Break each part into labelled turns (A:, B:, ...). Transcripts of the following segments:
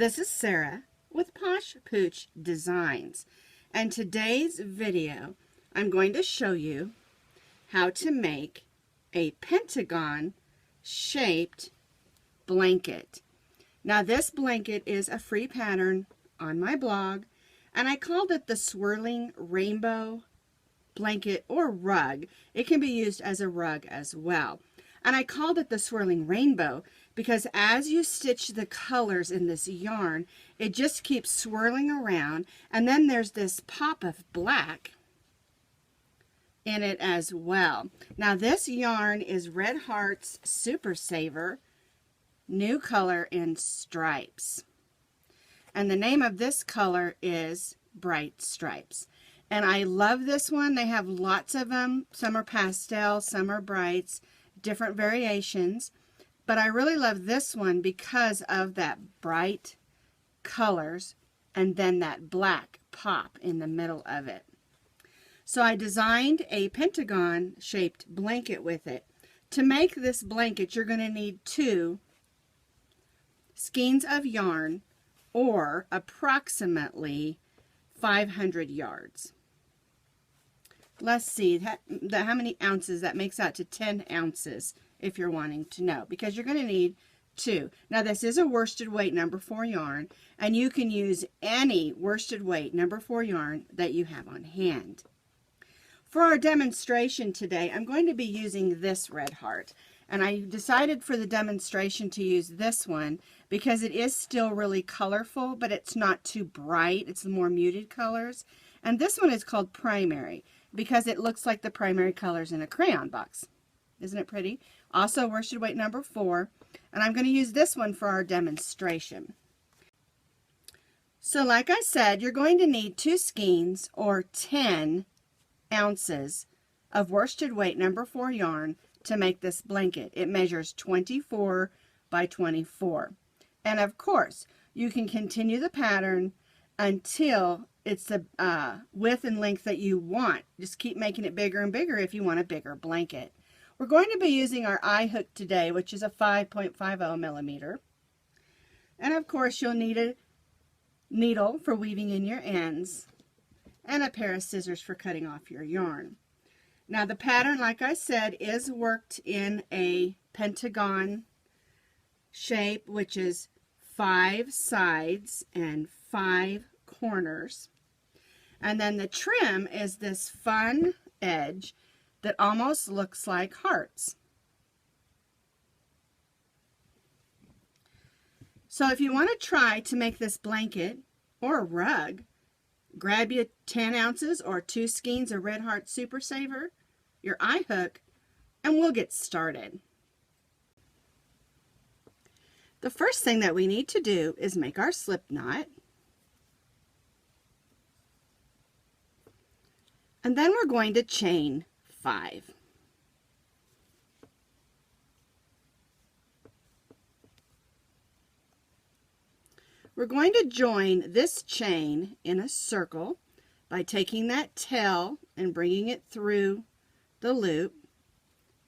A: This is Sara with Posh Pooch Designs, and today's video I'm going to show you how to make a pentagon shaped blanket. Now this blanket is a free pattern on my blog, and I called it the Swirling Rainbow Blanket or rug. It can be used as a rug as well. And I called it the Swirling Rainbow because as you stitch the colors in this yarn, it just keeps swirling around, and then there's this pop of black in it as well. Now this yarn is Red Heart's Super Saver, new color in stripes. And the name of this color is Bright Stripes. And I love this one. They have lots of them. Some are pastel, some are brights, different variations. But I really love this one because of that bright colors and then that black pop in the middle of it. So I designed a pentagon shaped blanket with it. To make this blanket, you're going to need 2 skeins of yarn or approximately 500 yards. Let's see how many ounces that makes out to 10 ounces if you're wanting to know, because you're going to need 2. Now this is a worsted weight number 4 yarn, and you can use any worsted weight number 4 yarn that you have on hand. For our demonstration today, I'm going to be using this Red Heart, and I decided for the demonstration to use this one because it is still really colorful, but it's not too bright. It's the more muted colors. And this one is called Primary because it looks like the primary colors in a crayon box. Isn't it pretty? Also worsted weight number 4, and I'm going to use this one for our demonstration. So like I said, you're going to need 2 skeins or 10 ounces of worsted weight number 4 yarn to make this blanket. It measures 24 by 24. And of course, you can continue the pattern until it's the width and length that you want. Just keep making it bigger and bigger if you want a bigger blanket. We're going to be using our eye hook today, which is a 5.50 millimeter. And of course, you'll need a needle for weaving in your ends and a pair of scissors for cutting off your yarn. Now the pattern, like I said, is worked in a pentagon shape, which is 5 sides and 5 corners. And then the trim is this fun edge that almost looks like hearts. So if you want to try to make this blanket or a rug, grab you 10 ounces or 2 skeins of Red Heart Super Saver, your eye hook, and we'll get started. The first thing that we need to do is make our slip knot. And then we're going to chain 5. We're going to join this chain in a circle by taking that tail and bringing it through the loop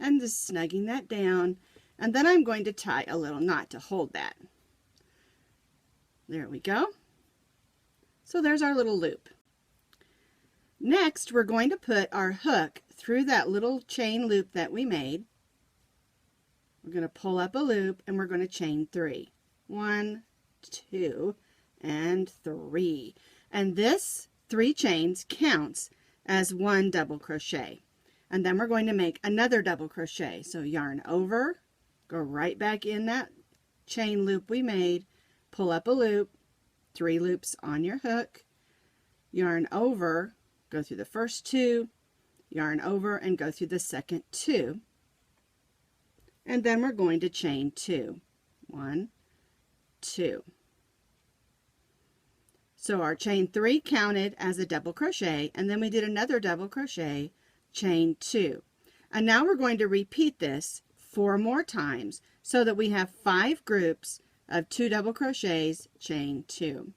A: and just snugging that down, and then I'm going to tie a little knot to hold that. There we go. So there's our little loop. Next, we're going to put our hook through that little chain loop that we made. We're going to pull up a loop and we're going to chain 3. 1, 2, and 3. And this 3 chains counts as 1 double crochet. And then we're going to make another double crochet. So yarn over, go right back in that chain loop we made, pull up a loop, 3 loops on your hook, yarn over, go through the first 2, yarn over, and go through the second 2. And then we're going to chain 2. 1, 2. So our chain 3 counted as a double crochet, and then we did another double crochet, chain 2. And now we're going to repeat this 4 more times so that we have 5 groups of 2 double crochets, chain 2.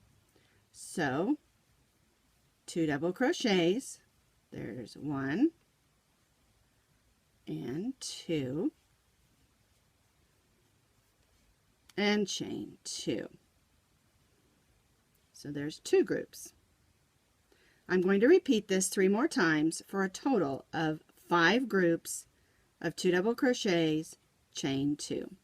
A: So 2 double crochets, there's 1 and 2, and chain 2. So there's 2 groups. I'm going to repeat this 3 more times for a total of 5 groups of 2 double crochets, chain 2.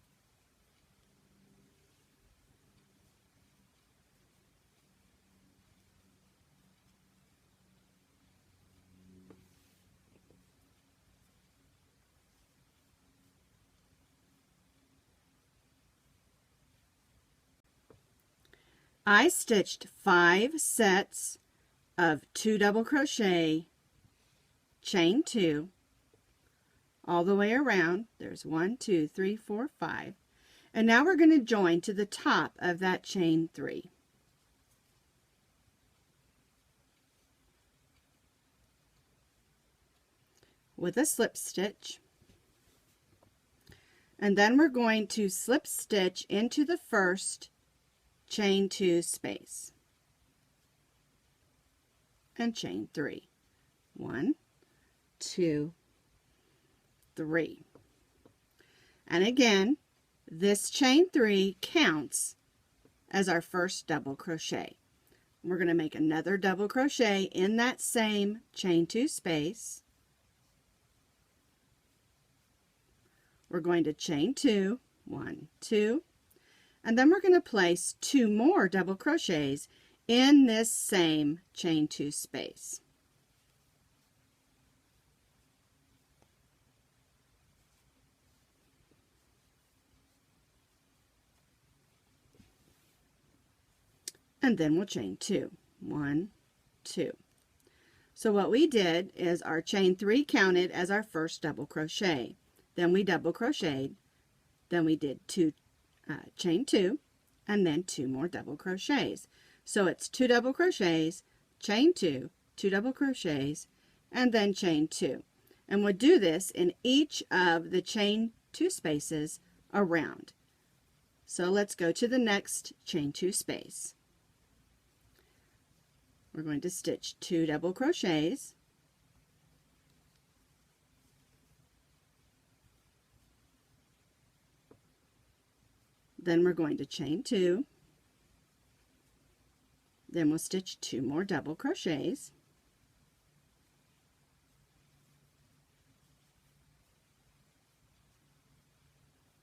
A: I stitched 5 sets of 2 double crochet, chain 2 all the way around. There's 1, 2, 3, 4, 5. And now we're going to join to the top of that chain 3. With a slip stitch. And then we're going to slip stitch into the first chain 2 space and chain 3. 1, 2, 3. And again, this chain 3 counts as our first double crochet. We're going to make another double crochet in that same chain 2 space. We're going to chain 2, 1, 2, and then we're going to place 2 more double crochets in this same chain 2 space. And then we'll chain 2, 1, 2. So what we did is our chain 3 counted as our first double crochet. Then we double crocheted, then we did chain 2, and then 2 more double crochets. So it's 2 double crochets, chain 2, 2 double crochets, and then chain 2. And we'll do this in each of the chain 2 spaces around. So let's go to the next chain 2 space. We're going to stitch 2 double crochets, then we're going to chain 2, then we'll stitch 2 more double crochets,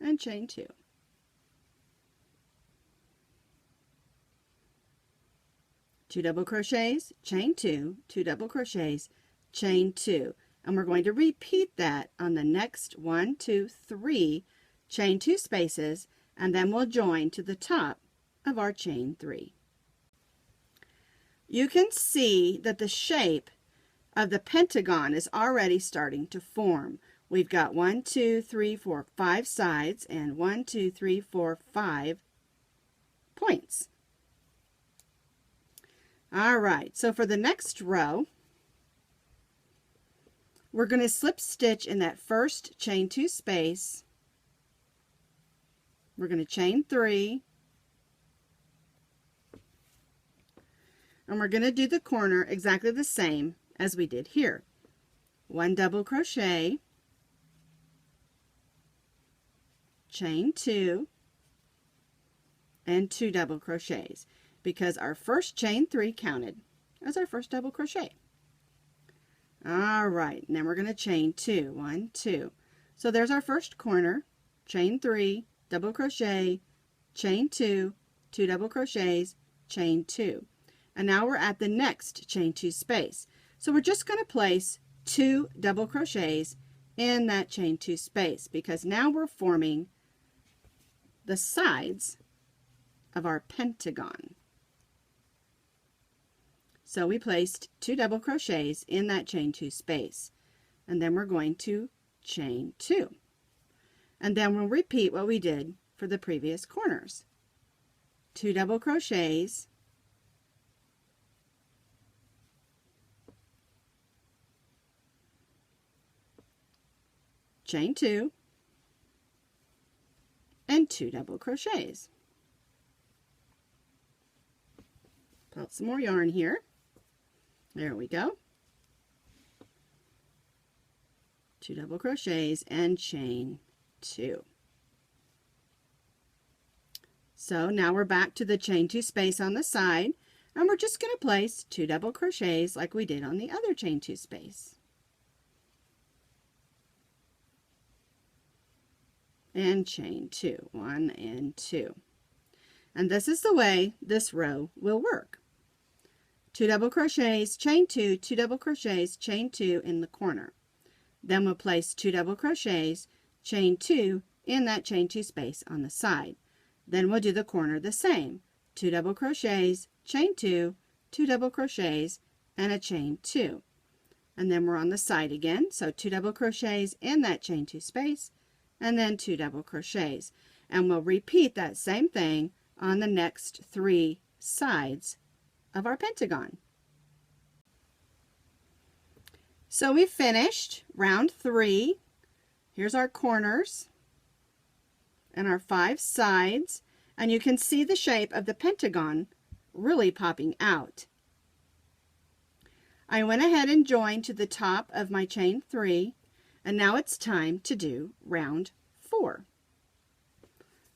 A: and chain 2. Two double crochets, chain 2, 2 double crochets, chain 2. And we're going to repeat that on the next 1, 2, 3 chain 2 spaces, and then we'll join to the top of our chain 3. You can see that the shape of the pentagon is already starting to form. We've got 1, 2, 3, 4, 5 sides and 1, 2, 3, 4, 5 points. All right, so for the next row, we're going to slip stitch in that first chain 2 space. We're going to chain 3, and we're going to do the corner exactly the same as we did here. 1 double crochet, chain 2, and 2 double crochets, because our first chain 3 counted as our first double crochet. All right, and then we're going to chain 2, 1, 2. So there's our first corner, chain 3, double crochet, chain 2, 2 double crochets, chain 2. And now we're at the next chain 2 space. So we're just going to place 2 double crochets in that chain 2 space, because now we're forming the sides of our pentagon. So we placed 2 double crochets in that chain 2 space, and then we're going to chain 2. And then we'll repeat what we did for the previous corners. 2 double crochets, chain 2, and 2 double crochets. Pull out some more yarn here. There we go. 2 double crochets and chain 2. So now we're back to the chain 2 space on the side, And we're just going to place 2 double crochets like we did on the other chain 2 space. And chain 2, 1 and 2. And this is the way this row will work. 2 double crochets, chain 2, 2 double crochets, chain 2 in the corner. Then we'll place 2 double crochets, chain 2 in that chain 2 space on the side. Then we'll do the corner the same. 2 double crochets, chain 2, 2 double crochets, and a chain 2. And then we're on the side again, so 2 double crochets in that chain 2 space, and then 2 double crochets. And we'll repeat that same thing on the next 3 sides of our pentagon. So we finished round 3. Here's our corners and our 5 sides, and you can see the shape of the pentagon really popping out. I went ahead and joined to the top of my chain 3, and now it's time to do round 4.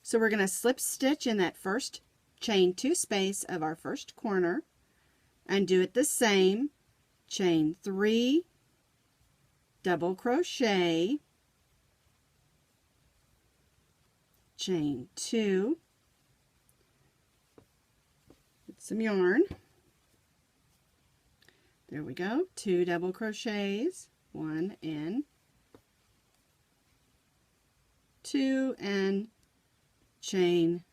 A: So we're going to slip stitch in that first chain 2 space of our first corner and do it the same. Chain 3, double crochet, chain 2, get some yarn, there we go, 2 double crochets, 1 and 2, and chain,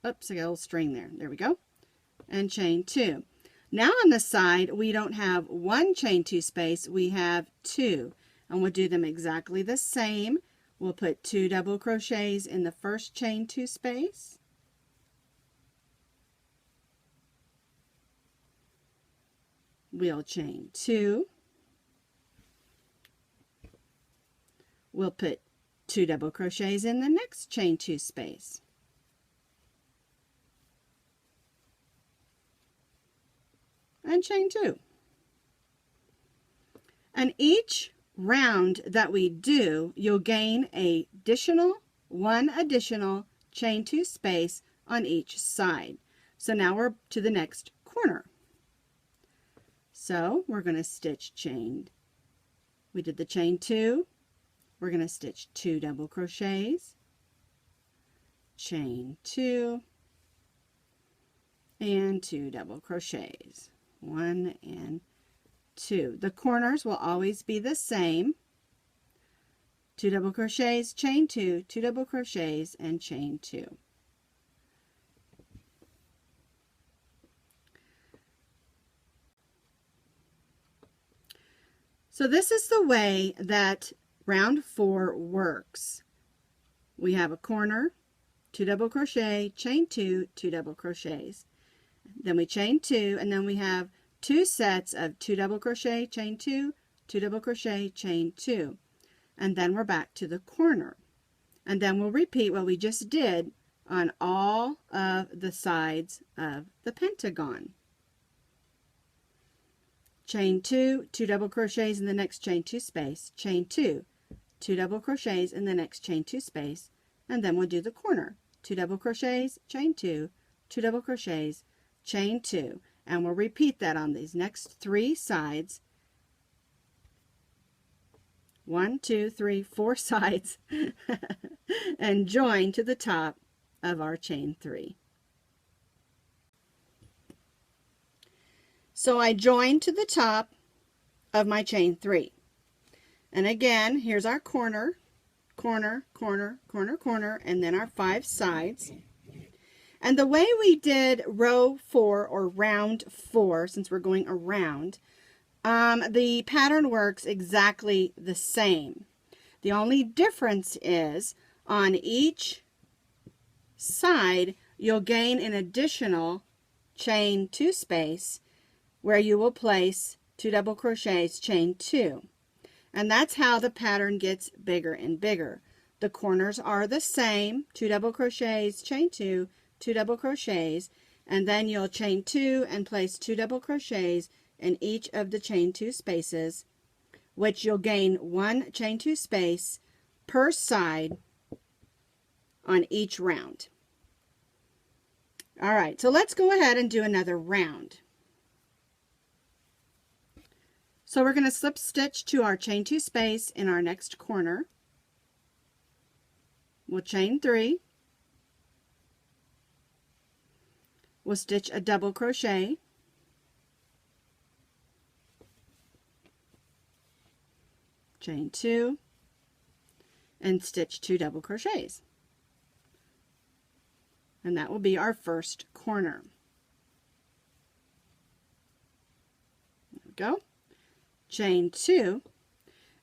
A: oops, I got a little string there we go, and chain 2. Now on the side we don't have 1 chain 2 space, we have 2, and we'll do them exactly the same. We'll put 2 double crochets in the first chain 2 space, we'll chain 2, we'll put 2 double crochets in the next chain 2 space, and chain 2. And each round that we do, you'll gain one additional chain 2 space on each side. So now we're to the next corner. So we're going to stitch chain. We did the chain 2. We're going to stitch 2 double crochets, chain 2, and 2 double crochets, 1 and 2. The corners will always be the same. 2 double crochets, chain 2, 2 double crochets, and chain 2. So this is the way that round 4 works. We have a corner, 2 double crochet, chain 2, 2 double crochets. Then we chain 2, and then we have 2 sets of 2 double crochet, chain 2, 2 double crochet, chain 2. And then we're back to the corner. And then we'll repeat what we just did on all of the sides of the pentagon. Chain 2, 2 double crochets in the next chain 2 space, chain 2, 2 double crochets in the next chain 2 space, and then we'll do the corner. 2 double crochets, chain 2, 2 double crochets, chain 2, and we'll repeat that on these next 3 sides. 1, 2, 3, 4 sides, and join to the top of our chain 3. So I joined to the top of my chain 3. And again, here's our corner, corner, corner, corner, corner, and then our 5 sides. And the way we did row 4 or round 4, since we're going around, the pattern works exactly the same. The only difference is on each side, you'll gain an additional chain 2 space where you will place 2 double crochets, chain 2. And that's how the pattern gets bigger and bigger. The corners are the same, 2 double crochets, chain 2, 2 double crochets, and then you'll chain 2 and place 2 double crochets in each of the chain 2 spaces, which you'll gain 1 chain 2 space per side on each round. All right, so let's go ahead and do another round. So we're going to slip stitch to our chain 2 space in our next corner. We'll chain 3. We'll stitch a double crochet. Chain 2 and stitch 2 double crochets. And that will be our first corner. There we go. Chain 2,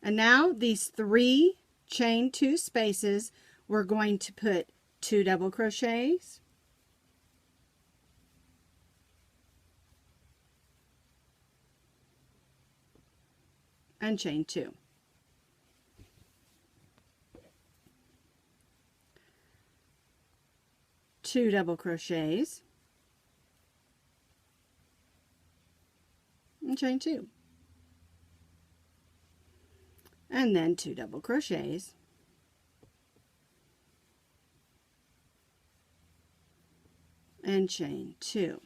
A: and now these 3 chain 2 spaces, we're going to put 2 double crochets, and chain 2. Two double crochets and chain 2. And then 2 double crochets and chain 2.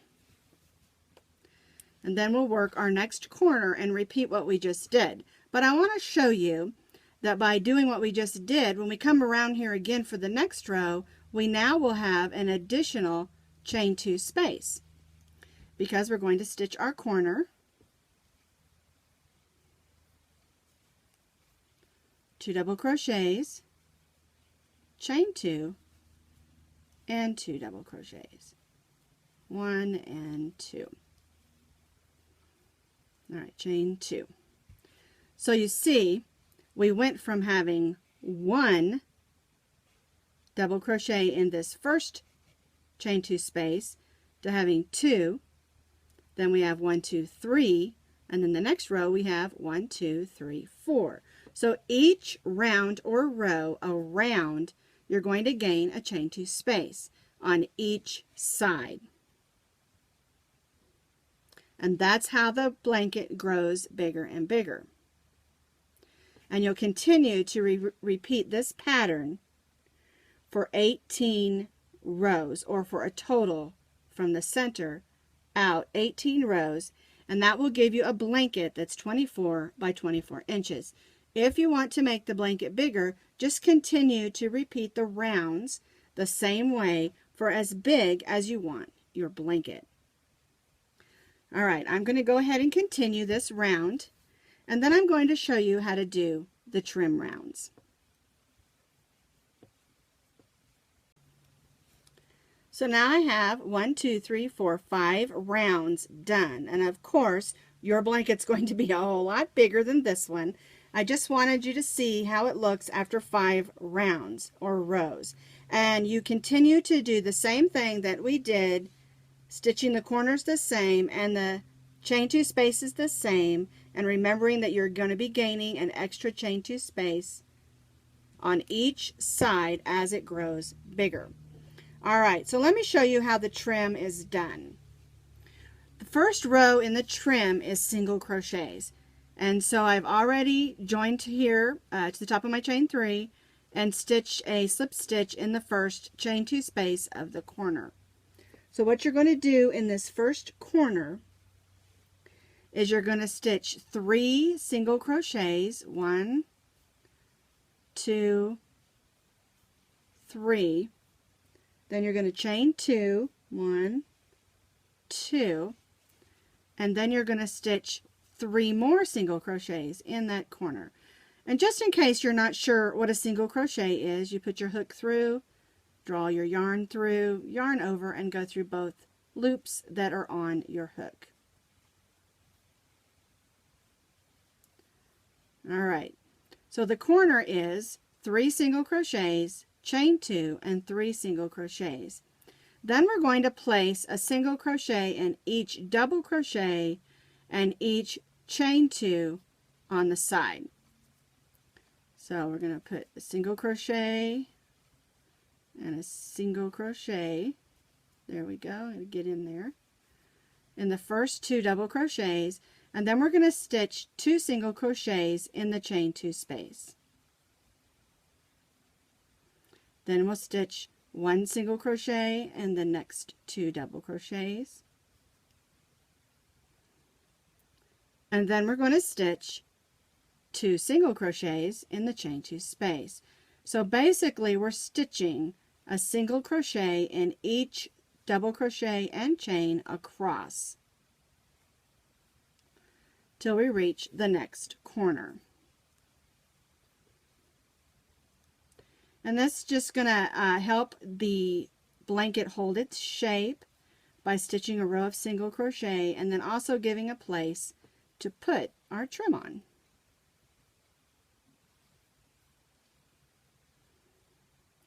A: And then we'll work our next corner and repeat what we just did. But I want to show you that by doing what we just did, when we come around here again for the next row, we now will have an additional chain 2 space, because we're going to stitch our corner, 2 double crochets, chain 2, and 2 double crochets. 1 and 2. All right, chain 2. So you see, we went from having 1 double crochet in this first chain 2 space to having 2. Then we have 1, 2, 3, and then the next row we have 1, 2, 3, 4. So each round or row around, you're going to gain a chain 2 space on each side. And that's how the blanket grows bigger and bigger. And you'll continue to repeat this pattern for 18 rows, or for a total from the center out 18 rows, and that will give you a blanket that's 24 by 24 inches. If you want to make the blanket bigger, just continue to repeat the rounds the same way for as big as you want your blanket. All right, I'm going to go ahead and continue this round, and then I'm going to show you how to do the trim rounds. So now I have 1, 2, 3, 4, 5 rounds done, and of course your blanket's going to be a whole lot bigger than this one. I just wanted you to see how it looks after 5 rounds or rows. And you continue to do the same thing that we did, stitching the corners the same and the chain 2 spaces the same, and remembering that you're going to be gaining an extra chain 2 space on each side as it grows bigger. Alright, so let me show you how the trim is done. The first row in the trim is single crochets. And so I've already joined here to the top of my chain 3 and stitched a slip stitch in the first chain 2 space of the corner. So what you're going to do in this first corner is you're going to stitch 3 single crochets, 1, 2, 3. Then you're going to chain 2, 1, 2, and then you're going to stitch 3 more single crochets in that corner. And just in case you're not sure what a single crochet is, you put your hook through, draw your yarn through, yarn over, and go through both loops that are on your hook. Alright, so the corner is 3 single crochets, chain 2, and 3 single crochets. Then we're going to place a single crochet in each double crochet and each chain 2 on the side. So we're going to put a single crochet and a single crochet. There we go, and get in there in the first 2 double crochets, and then we're going to stitch 2 single crochets in the chain 2 space. Then we'll stitch 1 single crochet and the next 2 double crochets. and then we're going to stitch 2 single crochets in the chain 2 space. So basically we're stitching a single crochet in each double crochet and chain across till we reach the next corner. And that's just going to help the blanket hold its shape by stitching a row of single crochet and then also giving a place to put our trim on.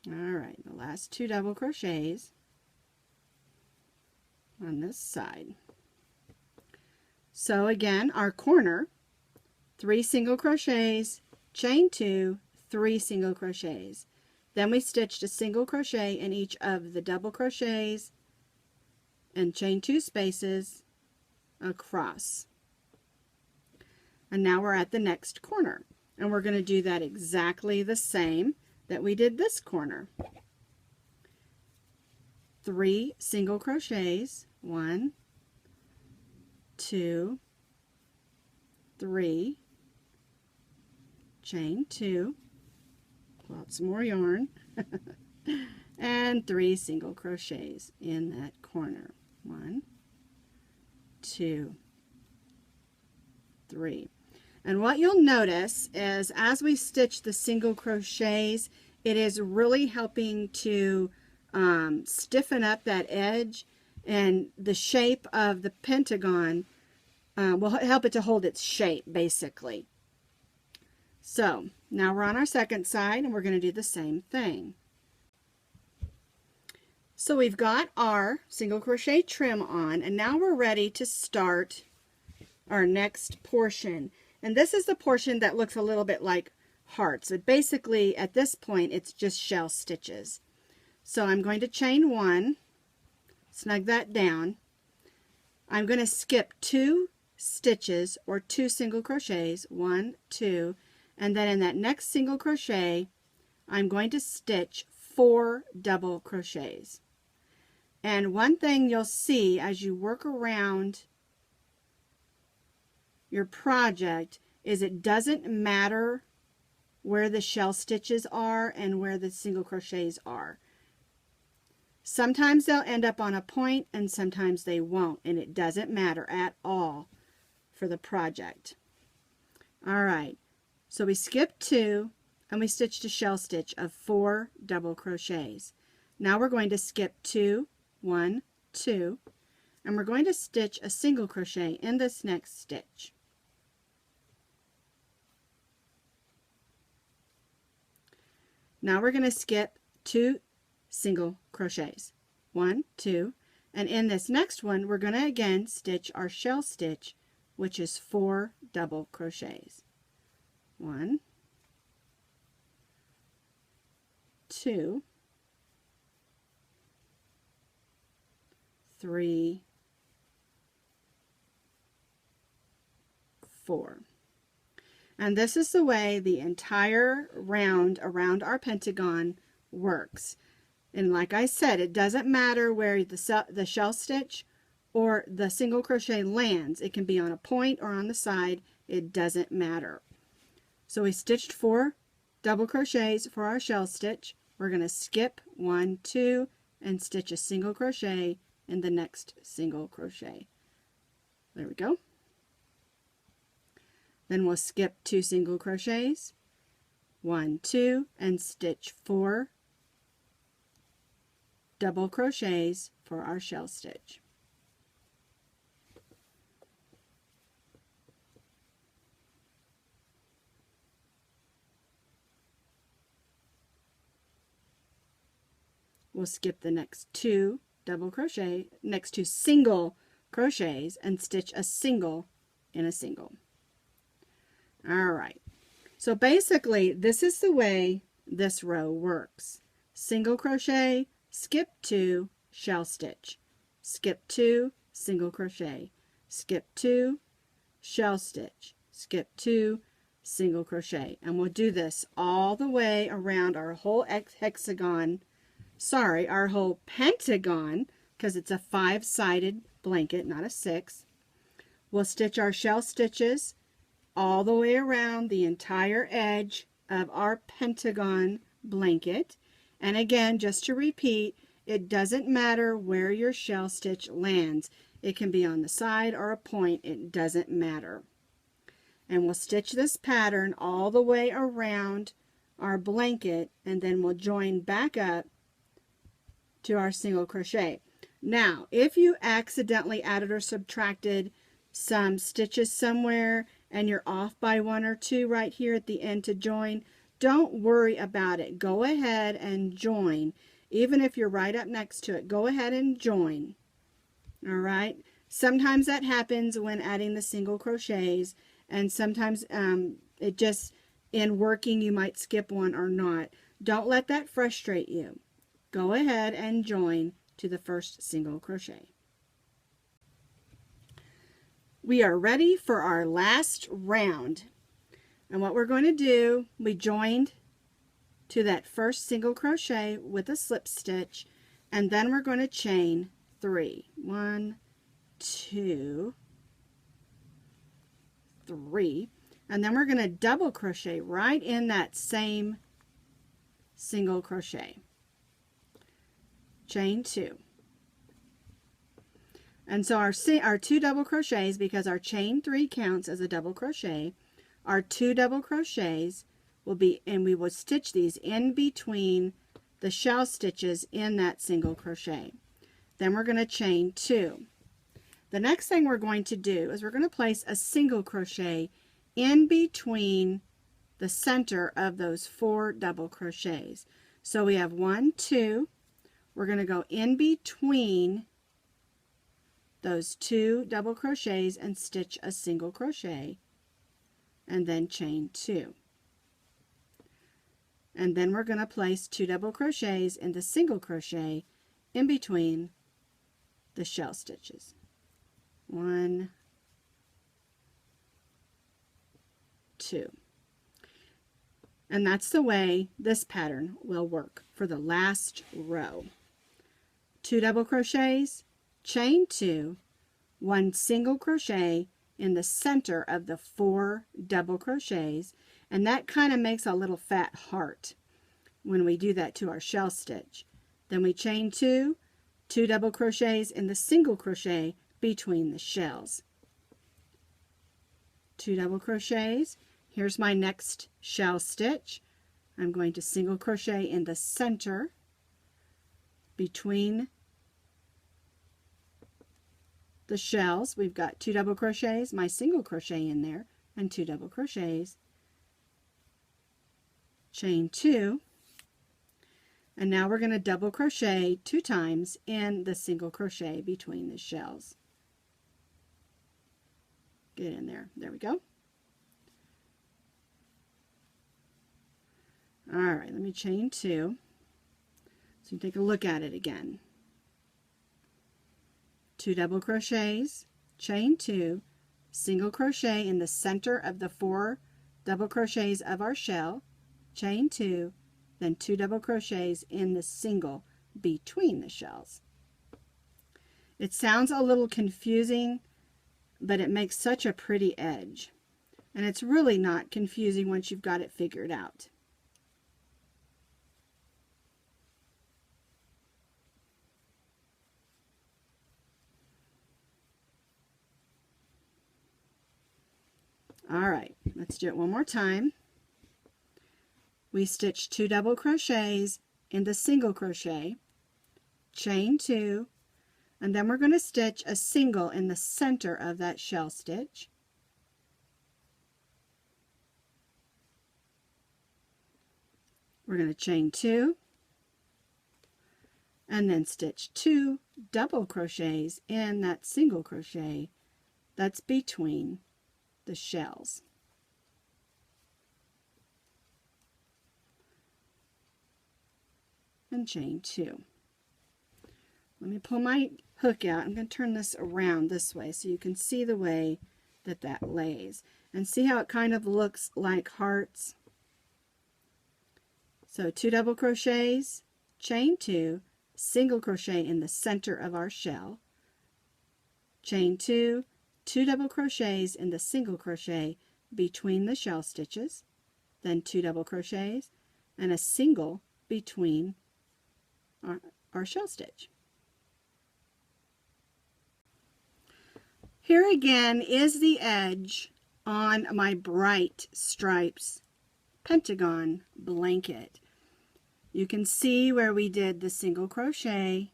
A: Alright, the last 2 double crochets on this side. So again, our corner, 3 single crochets, chain 2, 3 single crochets. Then we stitched a single crochet in each of the double crochets and chain 2 spaces across. And now we're at the next corner, and we're going to do that exactly the same that we did this corner. 3 single crochets, 1, 2, 3, chain 2, pull out some more yarn, and 3 single crochets in that corner. 1, 2, 3. And what you'll notice is as we stitch the single crochets, it is really helping to stiffen up that edge, and the shape of the pentagon will help it to hold its shape basically. So now we're on our second side and we're going to do the same thing. So we've got our single crochet trim on, and now we're ready to start our next portion. And this is the portion that looks a little bit like hearts. But basically at this point it's just shell stitches. So I'm going to chain 1, snug that down. I'm going to skip 2 stitches or 2 single crochets, 1, 2, and then in that next single crochet I'm going to stitch 4 double crochets. And one thing you'll see as you work around your project is it doesn't matter where the shell stitches are and where the single crochets are. Sometimes they'll end up on a point and sometimes they won't, and it doesn't matter at all for the project. Alright, so we skipped 2 and we stitched a shell stitch of 4 double crochets. Now we're going to skip 2, 1, 2, and we're going to stitch a single crochet in this next stitch. Now we're going to skip 2 single crochets, 1, 2, and in this next one we're going to again stitch our shell stitch, which is 4 double crochets. 1, 2, 3, 4. And this is the way the entire round around our pentagon works. And like I said, it doesn't matter where the shell stitch or the single crochet lands. It can be on a point or on the side. It doesn't matter. So we stitched 4 double crochets for our shell stitch. We're going to skip 1, 2, and stitch a single crochet in the next single crochet. There we go. Then we'll skip 2 single crochets, 1, 2, and stitch 4 double crochets for our shell stitch. We'll skip the next 2 single crochets and stitch a single in a single. Alright, so basically this is the way this row works. Single crochet, skip 2, shell stitch, skip 2, single crochet, skip 2, shell stitch, skip 2, single crochet. And we'll do this all the way around our whole our whole pentagon, because it's a 5-sided blanket, not a 6. we'll stitch our shell stitches all the way around the entire edge of our Pentagon blanket. And again, just to repeat, it doesn't matter where your shell stitch lands. It can be on the side or a point, it doesn't matter. And we'll stitch this pattern all the way around our blanket, and then we'll join back up to our single crochet. Now, if you accidentally added or subtracted some stitches somewhere and you're off by 1 or 2 right here at the end to join, don't worry about it. Go ahead and join. Even if you're right up next to it, go ahead and join. All right? Sometimes that happens when adding the single crochets, and sometimes it just, in working, you might skip one or not. Don't let that frustrate you. Go ahead and join to the first single crochet. We are ready for our last round. And what we're going to do, we joined to that first single crochet with a slip stitch, and then we're going to chain 3. 1, 2, 3, and then we're going to double crochet right in that same single crochet. Chain 2. And so our 2 double crochets, because our chain 3 counts as a double crochet, our 2 double crochets will be, and we will stitch these in between the shell stitches in that single crochet. Then we're going to chain 2. The next thing we're going to do is we're going to place a single crochet in between the center of those 4 double crochets. So we have 1, 2. We're going to go in between those 2 double crochets and stitch a single crochet, and then chain 2. And then we're going to place 2 double crochets in the single crochet in between the shell stitches. 1, 2. And that's the way this pattern will work for the last row. 2 double crochets, chain 2, 1 single crochet in the center of the 4 double crochets, and that kind of makes a little fat heart when we do that to our shell stitch. Then we chain 2, 2 double crochets in the single crochet between the shells. 2 double crochets. Here's my next shell stitch. I'm going to single crochet in the center between the shells. We've got 2 double crochets, my single crochet in there, and 2 double crochets, chain 2, and now we're going to double crochet 2 times in the single crochet between the shells. Get in there. There we go. All right, let me chain 2 so you take a look at it again. 2 double crochets, chain 2, single crochet in the center of the 4 double crochets of our shell, chain 2, then 2 double crochets in the single between the shells. It sounds a little confusing, but it makes such a pretty edge. And it's really not confusing once you've got it figured out. All right, let's do it one more time. We stitch 2 double crochets in the single crochet, chain 2, and then we're going to stitch a single in the center of that shell stitch. We're going to chain 2, and then stitch 2 double crochets in that single crochet that's between the shells. And chain 2. Let me pull my hook out. I'm going to turn this around this way so you can see the way that that lays. And see how it kind of looks like hearts? So 2 double crochets, chain 2, single crochet in the center of our shell, chain 2, 2 double crochets in the single crochet between the shell stitches, then 2 double crochets and a single between our shell stitch. Here again is the edge on my Bright Stripes Pentagon blanket. You can see where we did the single crochet,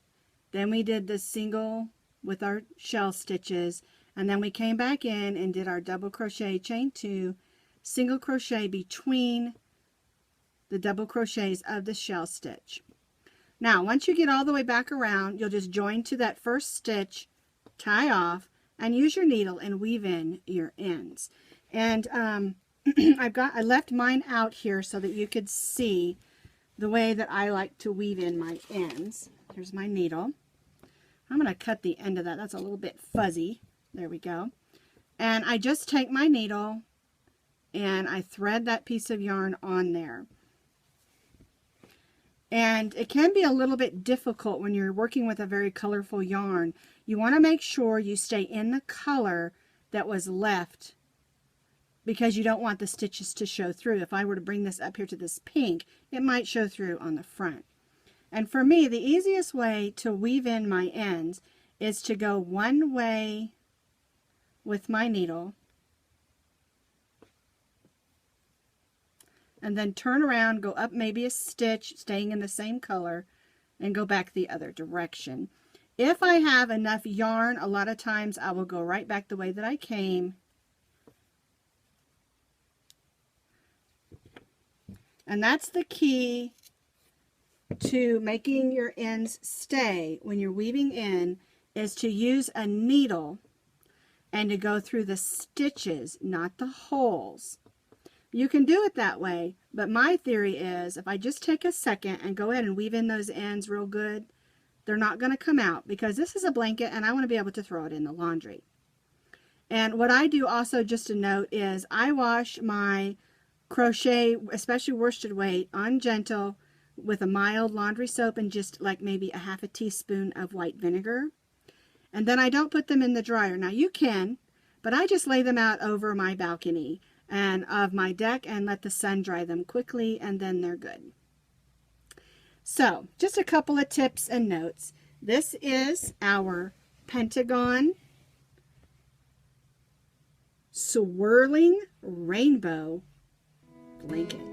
A: then we did the single with our shell stitches, and then we came back in and did our double crochet, chain 2, single crochet between the double crochets of the shell stitch. Now once you get all the way back around, you'll just join to that first stitch, tie off, and use your needle and weave in your ends. And I left mine out here so that you could see the way that I like to weave in my ends. Here's my needle. I'm going to cut the end of that. That's a little bit fuzzy. There we go. And I just take my needle and I thread that piece of yarn on there. And it can be a little bit difficult when you're working with a very colorful yarn. You want to make sure you stay in the color that was left because you don't want the stitches to show through. If I were to bring this up here to this pink, it might show through on the front. And for me, the easiest way to weave in my ends is to go one way with my needle and then turn around, go up maybe a stitch, staying in the same color, and go back the other direction. If I have enough yarn, a lot of times I will go right back the way that I came. And that's the key to making your ends stay when you're weaving in, is to use a needle and to go through the stitches, not the holes. You can do it that way, but my theory is if I just take a second and go ahead and weave in those ends real good, they're not going to come out because this is a blanket and I want to be able to throw it in the laundry. And what I do also, just to note, is I wash my crochet, especially worsted weight, on gentle with a mild laundry soap and just like maybe a half a teaspoon of white vinegar. And then I don't put them in the dryer. Now you can, but I just lay them out over my balcony and of my deck and let the sun dry them quickly, and then they're good. So just a couple of tips and notes. This is our Pentagon Swirling Rainbow Blanket.